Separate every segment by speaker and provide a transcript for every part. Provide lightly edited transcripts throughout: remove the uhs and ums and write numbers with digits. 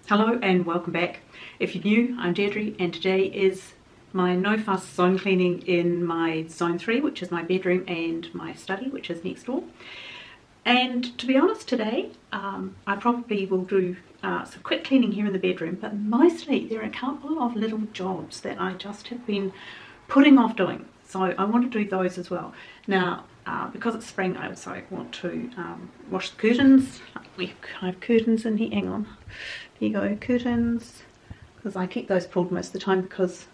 Speaker 1: Hello and welcome back. If you're new, I'm Deirdre and today is my no fuss zone cleaning in my zone 3, which is my bedroom, and my study, which is next door. And to be honest, today I probably will do some quick cleaning here in the bedroom, but mostly there are a couple of little jobs that I just have been putting off doing. So I want to do those as well. Now, because it's spring, I also want to wash the curtains. I have curtains in here. Hang on. Here you go, curtains. Because I keep those pulled most of the time because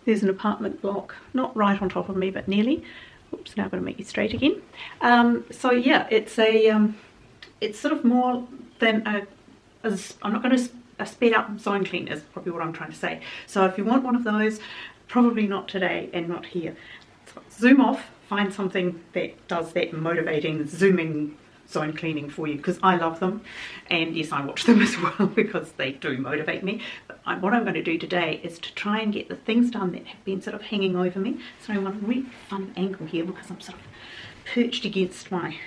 Speaker 1: there's an apartment block, not right on top of me, but nearly. Oops, now I'm going to make you straight again. So yeah, it's a, it's sort of more than I'm not going to speed up zone clean is probably what I'm trying to say. So if you want one of those, probably not today and not here. So zoom off, find something that does that motivating zooming zone cleaning for you, because I love them, and yes, I watch them as well because they do motivate me. But what I'm going to do today is to try and get the things done that have been sort of hanging over me. So I'm on a really fun angle here because I'm sort of perched against my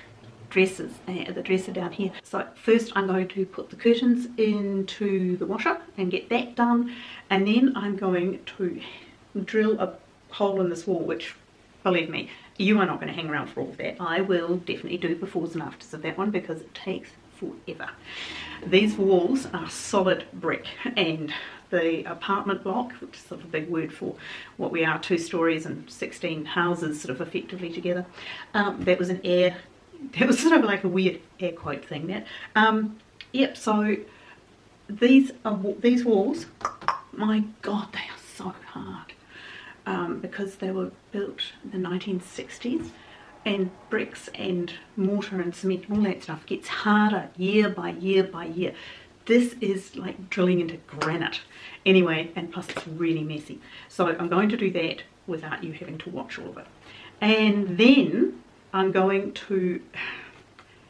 Speaker 1: dresses, the dresser down here. So first I'm going to put the curtains into the washer and get that done, and then I'm going to drill a hole in this wall, which, believe me, you are not going to hang around for all of that. I will definitely do befores and afters of that one because it takes forever. These walls are solid brick, and the apartment block, which is sort of a big word for what we are, 2 stories and 16 houses sort of effectively together, that was that was sort of like a weird air quote thing there. Yep, so these walls, my God, they are so hard. Because they were built in the 1960s, and bricks and mortar and cement and all that stuff gets harder year by year by year. This is like drilling into granite anyway, and plus it's really messy. So I'm going to do that without you having to watch all of it. And then I'm going to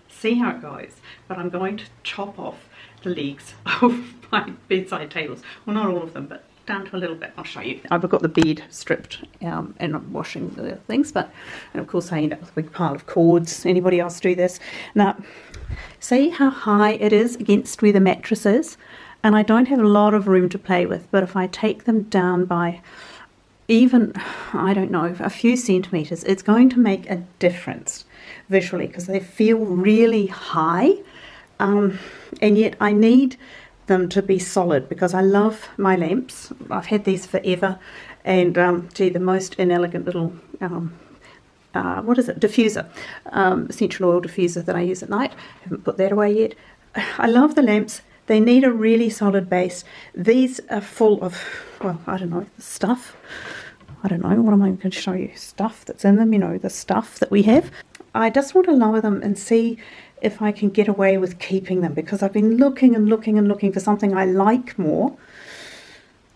Speaker 1: see how it goes, but I'm going to chop off the legs of my bedside tables. Well, not all of them, but down to a little bit. I'll show you. I've got the bed stripped and I'm washing the things, and of course I end up with a big pile of cords. Anybody else do this? Now, see how high it is against where the mattress is, and I don't have a lot of room to play with, but if I take them down by even, I don't know, a few centimetres, it's going to make a difference visually because they feel really high, and yet I need them to be solid because I love my lamps. I've had these forever, and gee, the most inelegant little what is it, diffuser, essential oil diffuser that I use at night. Haven't put that away yet. I love the lamps. They need a really solid base. These are full of, well, I don't know, stuff. I don't know, what am I going to show you? Stuff that's in them, you know, the stuff that we have. I just want to lower them and see if I can get away with keeping them, because I've been looking and looking and looking for something I like more.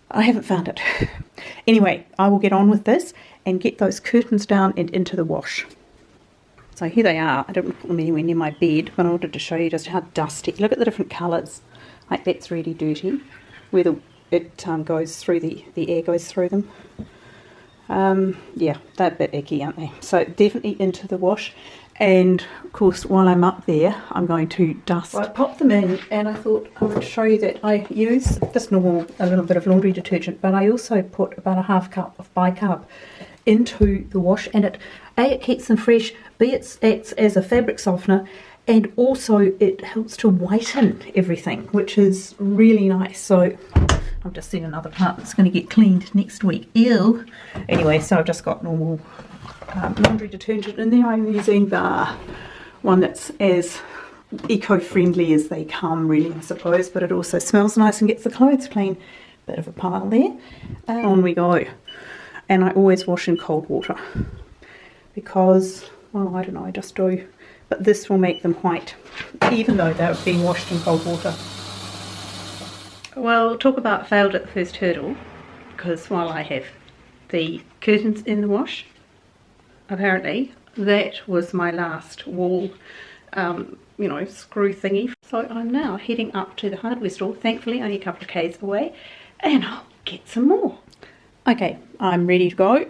Speaker 1: I haven't found it. Anyway, I will get on with this and get those curtains down and into the wash. So here they are. I don't want to put them anywhere near my bed, but I wanted to show you just how dusty. Look at the different colours. Like, that's really dirty, where it goes through, the air goes through them. Yeah, they're a bit icky, aren't they? So definitely into the wash. And of course, while I'm up there, I'm going to dust. Well, I popped them in, and I thought I would show you that I use just normal, a little bit of laundry detergent, but I also put about a half cup of bicarb into the wash, and it keeps them fresh, B, it acts as a fabric softener, and also it helps to whiten everything, which is really nice. So I've just seen another part that's going to get cleaned next week. Ew. Anyway, so I've just got normal laundry detergent in there. I'm using the one that's as eco-friendly as they come, really, I suppose, but it also smells nice and gets the clothes clean. Bit of a pile there. On we go. And I always wash in cold water because, well, I don't know, I just do. But this will make them white, even though they're being washed in cold water. Well, talk about failed at the first hurdle, because while I have the curtains in the wash, apparently that was my last wall, you know, screw thingy. So I'm now heading up to the hardware store, thankfully only a couple of k's away, and I'll get some more. Okay, I'm ready to go.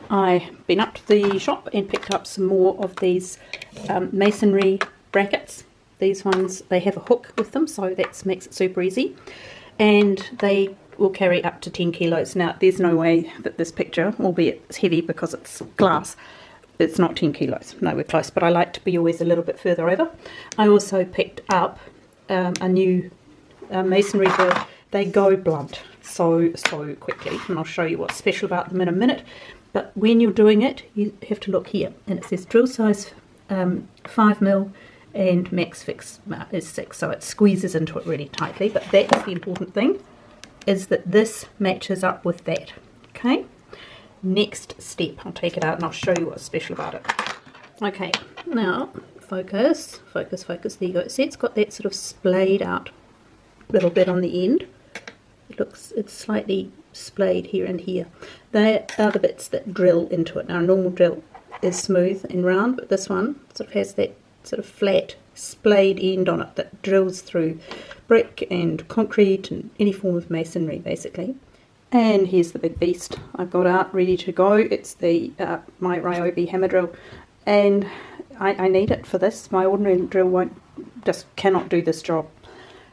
Speaker 1: I've been up to the shop and picked up some more of these masonry brackets. These ones, they have a hook with them, so that makes it super easy. And they will carry up to 10 kilos. Now, there's no way that this picture, albeit it's heavy because it's glass, it's not 10 kilos, nowhere close, but I like to be always a little bit further over. I also picked up a new masonry drill. They go blunt so quickly, and I'll show you what's special about them in a minute. But when you're doing it, you have to look here, and it says drill size 5mm and max fix is 6, so it squeezes into it really tightly. But that's the important thing, is that this matches up with that. Okay, next step, I'll take it out and I'll show you what's special about it. Okay, now focus, focus, focus. There you go. See, it's got that sort of splayed out little bit on the end. It's slightly splayed here and here. They are the bits that drill into it. Now, a normal drill is smooth and round, but this one sort of has that sort of flat splayed end on it that drills through brick and concrete and any form of masonry, basically. And here's the big beast I've got out ready to go. It's the my Ryobi hammer drill, and I need it for this. My ordinary drill cannot do this job.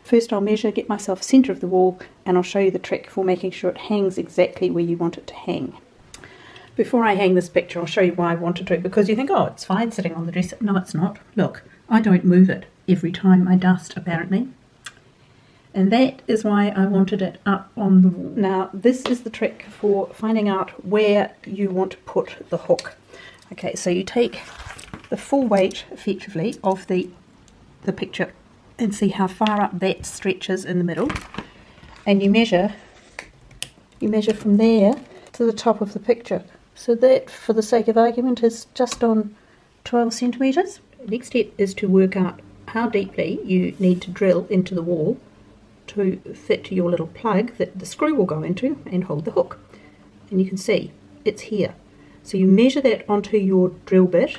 Speaker 1: First I'll measure, get myself centre of the wall, and I'll show you the trick for making sure it hangs exactly where you want it to hang. Before I hang this picture, I'll show you why I wanted to, because you think, oh, it's fine sitting on the dresser. No, it's not. Look, I don't move it every time I dust, apparently. And that is why I wanted it up on the wall. Now, this is the trick for finding out where you want to put the hook. Okay, so you take the full weight, effectively, of the picture and see how far up that stretches in the middle, and you measure from there to the top of the picture. So that, for the sake of argument, is just on 12 centimetres. The next step is to work out how deeply you need to drill into the wall to fit your little plug that the screw will go into and hold the hook. And you can see it's here. So you measure that onto your drill bit,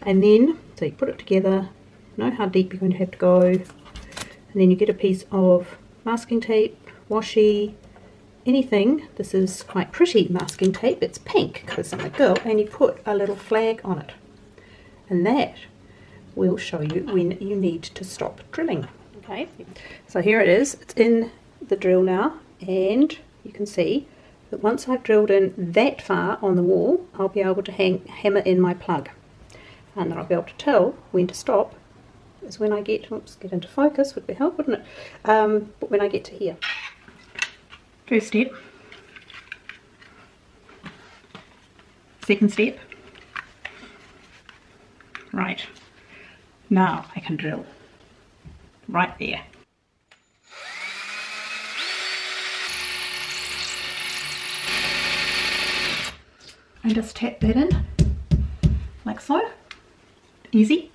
Speaker 1: and then so you put it together, know how deep you're going to have to go, and then you get a piece of masking tape, washi, anything. This is quite pretty masking tape, it's pink because I'm a girl, and you put a little flag on it, and that will show you when you need to stop drilling. Okay, so here it is, it's in the drill now, and you can see that once I've drilled in that far on the wall, I'll be able to hammer in my plug, and then I'll be able to tell when to stop. Is when I get, oops, get into focus would be help, wouldn't it? But when I get to here. First step. Second step. Right. Now I can drill. Right there. And just tap that in, like so. Easy.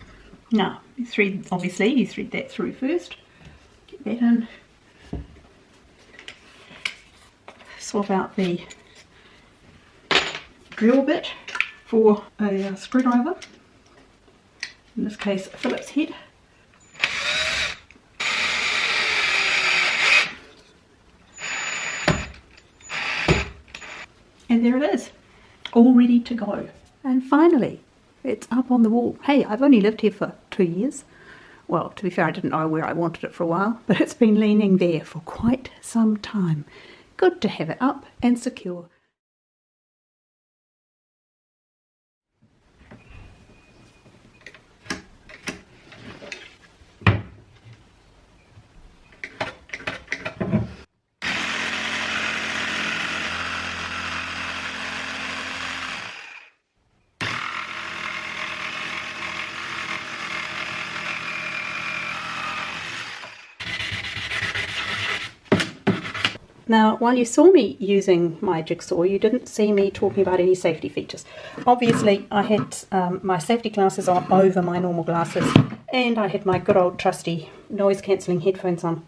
Speaker 1: Now, you thread that through first, get that in, swap out the drill bit for a screwdriver, in this case a Phillips head, and there it is, all ready to go. And finally, it's up on the wall. Hey, I've only lived here for 2 years. Well, to be fair, I didn't know where I wanted it for a while, but it's been leaning there for quite some time. Good to have it up and secure. Now, while you saw me using my jigsaw, you didn't see me talking about any safety features. Obviously, I had my safety glasses on over my normal glasses, and I had my good old trusty noise-cancelling headphones on.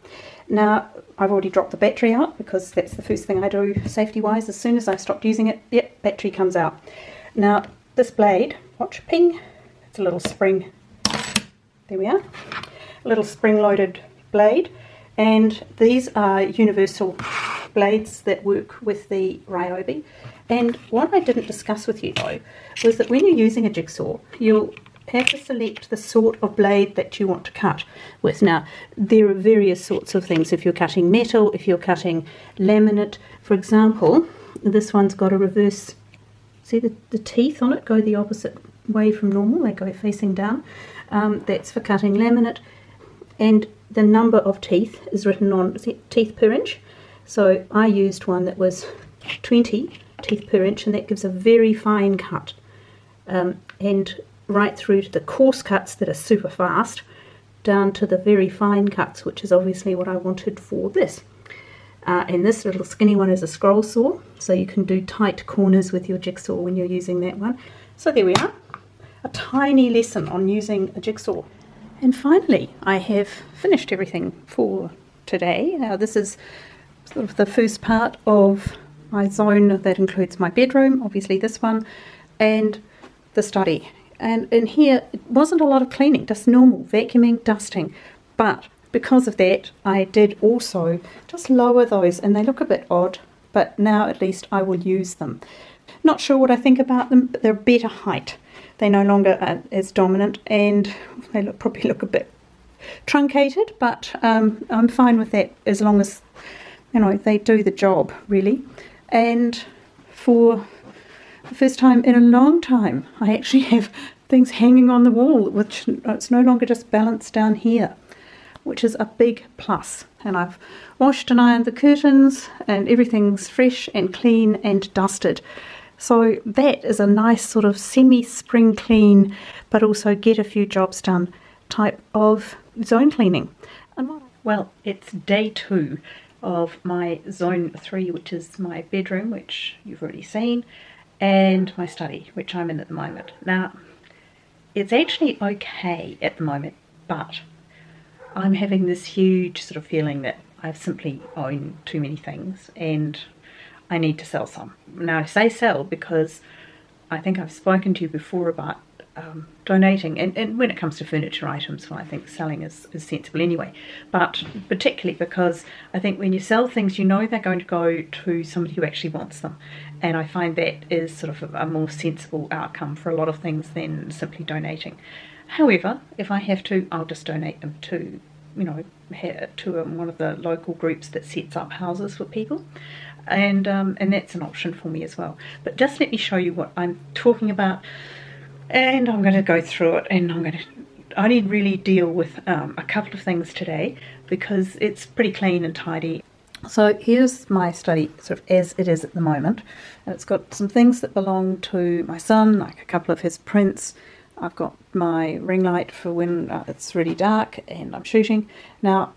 Speaker 1: Now, I've already dropped the battery out because that's the first thing I do safety-wise. As soon as I stopped using it, yep, battery comes out. Now, this blade, watch, ping, it's a little spring, there we are, a little spring-loaded blade. And these are universal blades that work with the Ryobi. And what I didn't discuss with you though was that when you're using a jigsaw, you'll have to select the sort of blade that you want to cut with. Now, there are various sorts of things. If you're cutting metal, if you're cutting laminate, for example, this one's got a reverse, see the teeth on it go the opposite way from normal, they go facing down. That's for cutting laminate, and the number of teeth is written on, teeth per inch. So I used one that was 20 teeth per inch, and that gives a very fine cut, and right through to the coarse cuts that are super fast, down to the very fine cuts, which is obviously what I wanted for this. And this little skinny one is a scroll saw, so you can do tight corners with your jigsaw when you're using that one. So there we are, a tiny lesson on using a jigsaw. And finally, I have finished everything for today. Now this is sort of the first part of my zone that includes my bedroom, obviously this one, and the study. And in here, it wasn't a lot of cleaning, just normal vacuuming, dusting, but because of that, I did also just lower those, and they look a bit odd, but now at least I will use them. Not sure what I think about them, but they're better height. They no longer are as dominant, and they probably look a bit truncated, but I'm fine with that as long as, you know, they do the job, really. And for the first time in a long time, I actually have things hanging on the wall, which it's no longer just balanced down here, which is a big plus. And I've washed and ironed the curtains, and everything's fresh and clean and dusted. So that is a nice sort of semi-spring clean, but also get a few jobs done type of zone cleaning. And well, it's day 2 of my zone 3, which is my bedroom, which you've already seen, and my study, which I'm in at the moment. Now, it's actually okay at the moment, but I'm having this huge sort of feeling that I've simply owned too many things and I need to sell some. Now I say sell because I think I've spoken to you before about donating, and when it comes to furniture items, well, I think selling is sensible anyway, but particularly because I think when you sell things, you know they're going to go to somebody who actually wants them, and I find that is sort of a more sensible outcome for a lot of things than simply donating. However, if I have to, I'll just donate them to, you know, to one of the local groups that sets up houses for people, and that's an option for me as well. But just let me show you what I'm talking about, and I'm going to go through it, and I'm going to only really deal with a couple of things today because it's pretty clean and tidy. So here's my study sort of as it is at the moment, and it's got some things that belong to my son, like a couple of his prints. I've got my ring light for when it's really dark and I'm shooting. Now,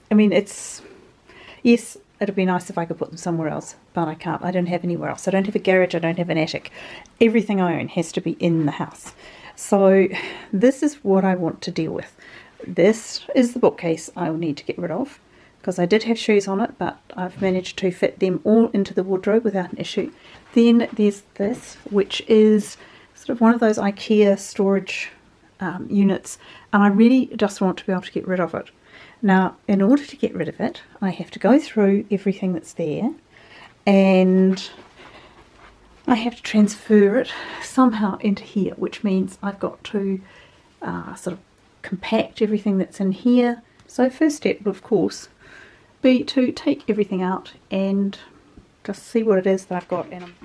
Speaker 1: I mean, yes, it'd be nice if I could put them somewhere else, but I can't. I don't have anywhere else. I don't have a garage, I don't have an attic. Everything I own has to be in the house. So this is what I want to deal with. This is the bookcase I'll need to get rid of, because I did have shoes on it, but I've managed to fit them all into the wardrobe without an issue. Then there's this, which is sort of one of those IKEA storage units, and I really just want to be able to get rid of it. Now, in order to get rid of it, I have to go through everything that's there, and I have to transfer it somehow into here, which means I've got to sort of compact everything that's in here. So first step will, of course, be to take everything out and just see what it is that I've got in them.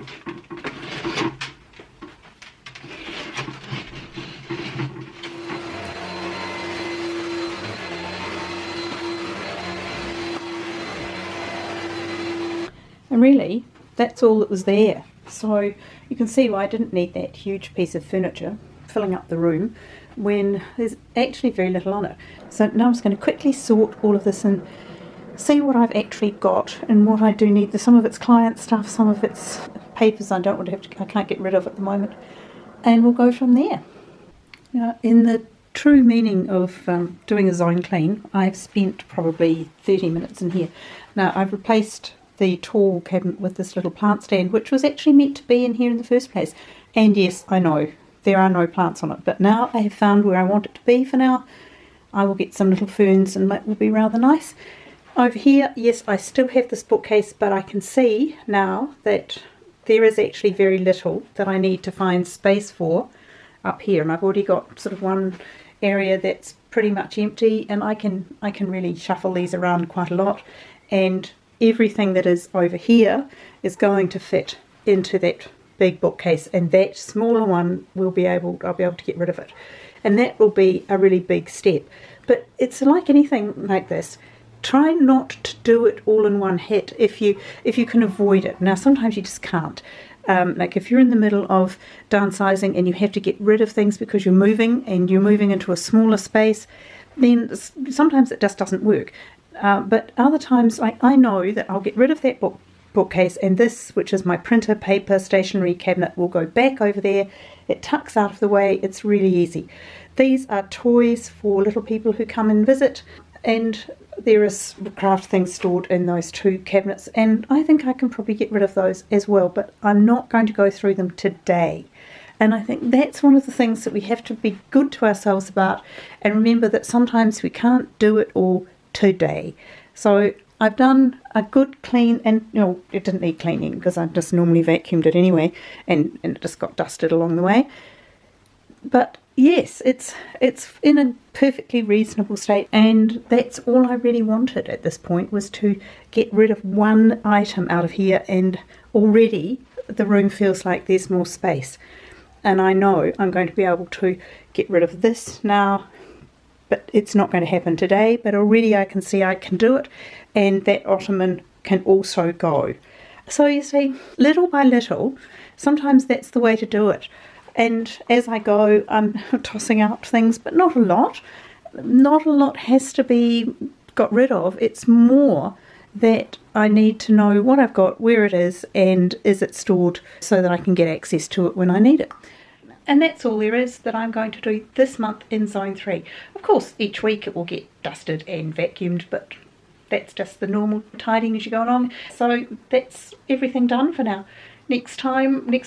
Speaker 1: And really, that's all that was there. So you can see why I didn't need that huge piece of furniture filling up the room when there's actually very little on it. So now I'm just going to quickly sort all of this and see what I've actually got and what I do need. Some of it's client stuff, some of it's papers I don't want to have to, I can't get rid of at the moment, and we'll go from there. Now, in the true meaning of doing a zone clean, I've spent probably 30 minutes in here. Now, I've replaced the tall cabinet with this little plant stand, which was actually meant to be in here in the first place. And yes, I know there are no plants on it, but now I have found where I want it to be for now. I will get some little ferns and that will be rather nice. Over here, yes, I still have this bookcase, but I can see now that there is actually very little that I need to find space for up here, and I've already got sort of one area that's pretty much empty, and I can really shuffle these around quite a lot, and everything that is over here is going to fit into that big bookcase, and that smaller one I'll be able to get rid of it, and that will be a really big step. But it's like anything like this, try not to do it all in one hit if you can avoid it. Now sometimes you just can't. Like if you're in the middle of downsizing and you have to get rid of things because you're moving into a smaller space, then sometimes it just doesn't work. But other times, like I know that I'll get rid of that bookcase, and this, which is my printer, paper, stationery cabinet, will go back over there. It tucks out of the way. It's really easy. These are toys for little people who come and visit, and there is craft things stored in those two cabinets, and I think I can probably get rid of those as well, but I'm not going to go through them today. And I think that's one of the things that we have to be good to ourselves about, and remember that sometimes we can't do it all today. So I've done a good clean, and it didn't need cleaning because I just normally vacuumed it anyway, and it just got dusted along the way. But yes, it's in a perfectly reasonable state, and that's all I really wanted at this point, was to get rid of one item out of here, and already the room feels like there's more space. And I know I'm going to be able to get rid of this now, but it's not going to happen today, but already I can see I can do it, and that ottoman can also go. So you see, little by little, sometimes that's the way to do it. And as I go, I'm tossing out things, but not a lot. Not a lot has to be got rid of. It's more that I need to know what I've got, where it is, and is it stored so that I can get access to it when I need it. And that's all there is that I'm going to do this month in Zone 3. Of course, each week it will get dusted and vacuumed, but that's just the normal tidying as you go along. So that's everything done for now. Next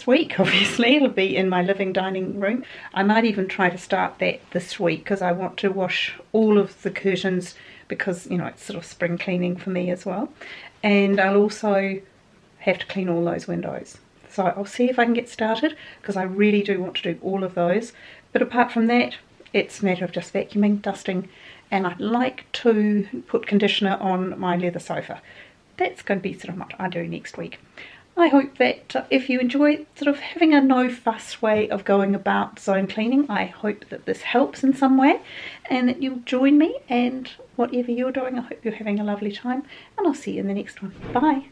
Speaker 1: week, obviously, it'll be in my living dining room. I might even try to start that this week because I want to wash all of the curtains because, it's sort of spring cleaning for me as well. And I'll also have to clean all those windows. So I'll see if I can get started because I really do want to do all of those. But apart from that, it's a matter of just vacuuming, dusting, and I'd like to put conditioner on my leather sofa. That's going to be sort of what I do next week. I hope that if you enjoy sort of having a no-fuss way of going about zone cleaning, I hope that this helps in some way and that you'll join me, and whatever you're doing, I hope you're having a lovely time, and I'll see you in the next one. Bye.